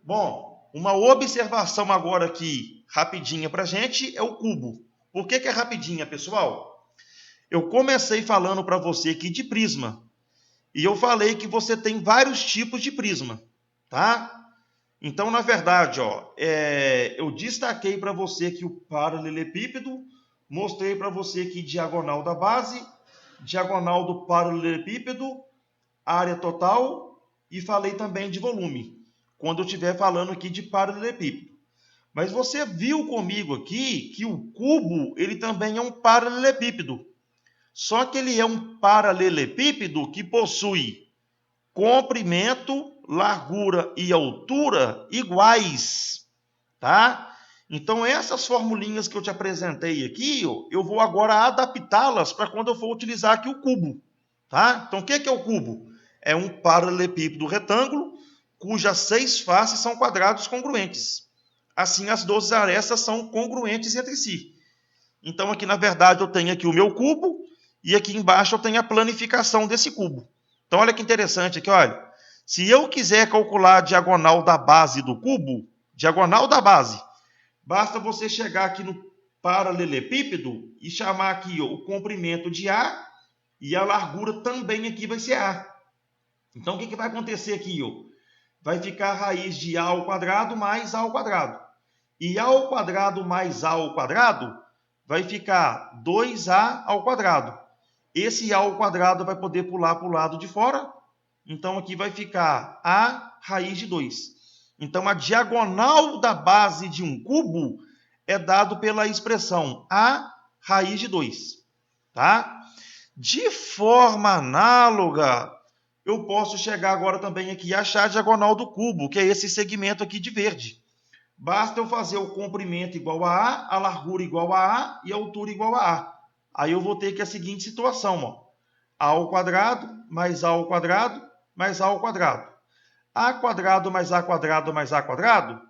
Bom, uma observação agora aqui, rapidinha para a gente, é o cubo. Por que é rapidinha, pessoal? Eu comecei falando para você aqui de prisma. E eu falei que você tem vários tipos de prisma, tá? Então, na verdade, eu destaquei para você aqui o paralelepípedo, mostrei para você aqui diagonal da base, diagonal do paralelepípedo, área total e falei também de volume, quando eu estiver falando aqui de paralelepípedo. Mas você viu comigo aqui que o cubo ele também é um paralelepípedo. Só que ele é um paralelepípedo que possui comprimento, largura e altura iguais, tá? Então essas formulinhas que eu te apresentei aqui, eu vou agora adaptá-las para quando eu for utilizar aqui o cubo, tá? Então o que é o cubo? É um paralelepípedo retângulo cujas 6 faces são quadrados congruentes. Assim as 12 arestas são congruentes entre si. Então aqui na verdade eu tenho aqui o meu cubo e aqui embaixo eu tenho a planificação desse cubo. Então olha que interessante aqui, olha. Se eu quiser calcular a diagonal da base do cubo, diagonal da base, basta você chegar aqui no paralelepípedo e chamar aqui o comprimento de A e a largura também aqui vai ser A. Então o que vai acontecer aqui? Vai ficar a raiz de A ao quadrado mais A ao quadrado. E A ao quadrado mais A ao quadrado vai ficar 2A ao quadrado. Esse A ao quadrado vai poder pular para o lado de fora. Então aqui vai ficar A raiz de 2. Então a diagonal da base de um cubo é dado pela expressão A raiz de 2. Tá? De forma análoga, eu posso chegar agora também aqui e achar a diagonal do cubo, que é esse segmento aqui de verde. Basta eu fazer o comprimento igual a largura igual a A e a altura igual a A. Aí eu vou ter aqui a seguinte situação, A ao quadrado mais A ao quadrado mais A ao quadrado. A quadrado mais A quadrado mais A quadrado,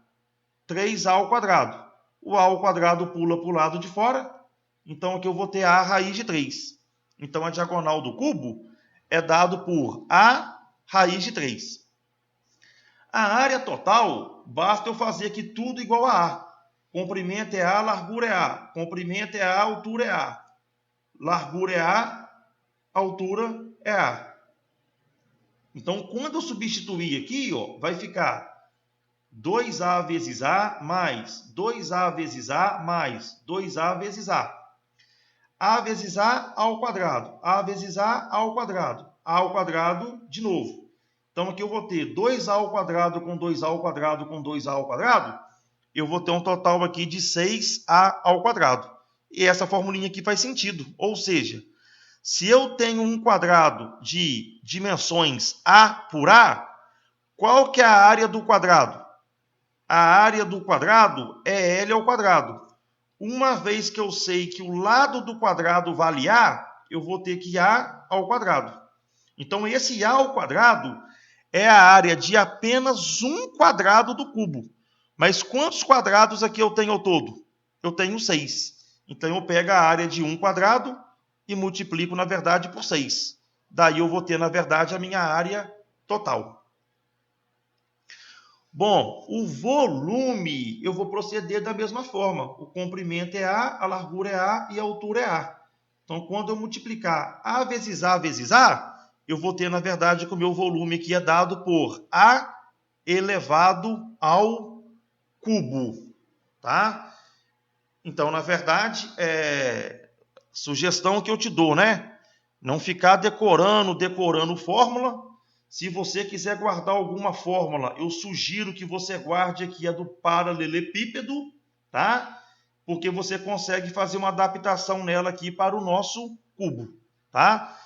3A ao quadrado. O A ao quadrado pula para o lado de fora, então aqui eu vou ter A raiz de 3. Então a diagonal do cubo é dado por A raiz de 3. A área total, basta eu fazer aqui tudo igual a A. Comprimento é A, largura é A. Comprimento é A, altura é A. Largura é A, altura é A. Então, quando eu substituir aqui, vai ficar 2A vezes A mais 2A vezes A mais 2A vezes A. A vezes A ao quadrado. A vezes A ao quadrado. A ao quadrado de novo. Então aqui eu vou ter 2A ao quadrado com 2A ao quadrado com 2A ao quadrado. Eu vou ter um total aqui de 6A ao quadrado. E essa formulinha aqui faz sentido. Ou seja, se eu tenho um quadrado de dimensões A por A, qual que é a área do quadrado? A área do quadrado é L ao quadrado. Uma vez que eu sei que o lado do quadrado vale A, eu vou ter que A ao quadrado. Então, esse A ao quadrado é a área de apenas um quadrado do cubo. Mas quantos quadrados aqui eu tenho ao todo? Eu tenho 6. Então, eu pego a área de um quadrado e multiplico, na verdade, por 6. Daí eu vou ter, na verdade, a minha área total. Bom, o volume eu vou proceder da mesma forma. O comprimento é a largura é A e a altura é A. Então, quando eu multiplicar A vezes A, eu vou ter, na verdade, que o meu volume aqui é dado por A elevado ao cubo. Tá? Então, na verdade, sugestão que eu te dou, né? Não ficar decorando fórmula. Se você quiser guardar alguma fórmula, eu sugiro que você guarde aqui a do paralelepípedo, tá? Porque você consegue fazer uma adaptação nela aqui para o nosso cubo, tá?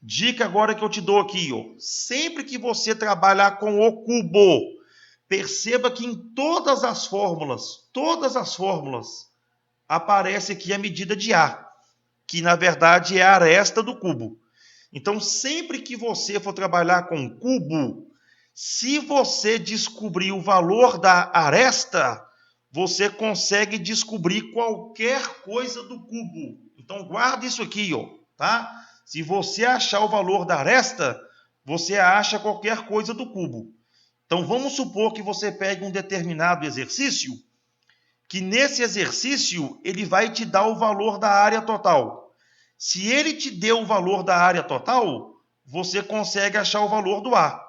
Dica agora que eu te dou aqui, sempre que você trabalhar com o cubo, perceba que em todas as fórmulas, aparece aqui a medida de A, que na verdade é a aresta do cubo. Então, sempre que você for trabalhar com cubo, se você descobrir o valor da aresta, você consegue descobrir qualquer coisa do cubo. Então, guarda isso aqui, tá? Se você achar o valor da aresta, você acha qualquer coisa do cubo. Então, vamos supor que você pegue um determinado exercício, que nesse exercício ele vai te dar o valor da área total. Se ele te deu o valor da área total, você consegue achar o valor do A.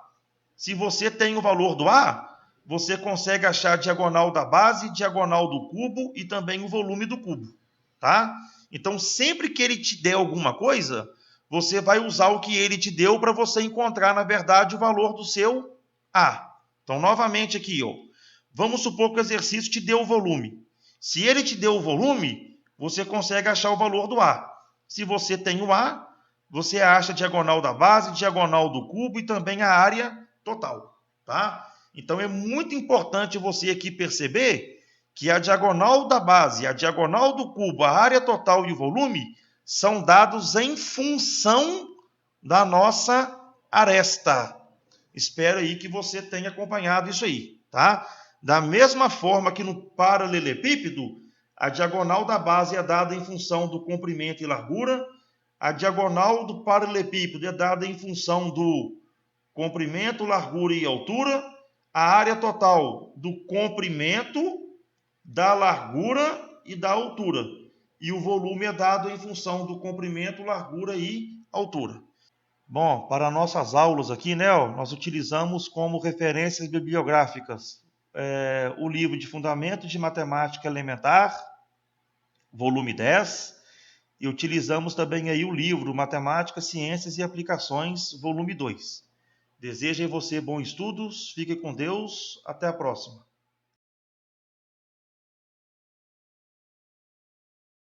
Se você tem o valor do A, você consegue achar a diagonal da base, diagonal do cubo e também o volume do cubo, tá? Então, sempre que ele te der alguma coisa, você vai usar o que ele te deu para você encontrar, na verdade, o valor do seu A. Então, novamente aqui, ó, vamos supor que o exercício te deu o volume. Se ele te deu o volume, você consegue achar o valor do A. Se você tem o A, você acha a diagonal da base, diagonal do cubo e também a área total, tá? Então, é muito importante você aqui perceber que a diagonal da base, a diagonal do cubo, a área total e o volume são dados em função da nossa aresta. Espero aí que você tenha acompanhado isso aí, tá? Da mesma forma que no paralelepípedo, a diagonal da base é dada em função do comprimento e largura, a diagonal do paralelepípedo é dada em função do comprimento, largura e altura, a área total do comprimento, da largura e da altura. E o volume é dado em função do comprimento, largura e altura. Bom, para nossas aulas aqui, né, nós utilizamos como referências bibliográficas o livro de Fundamento de Matemática Elementar, volume 10, e utilizamos também aí o livro Matemática, Ciências e Aplicações, volume 2. Desejo a você bons estudos, fique com Deus, até a próxima.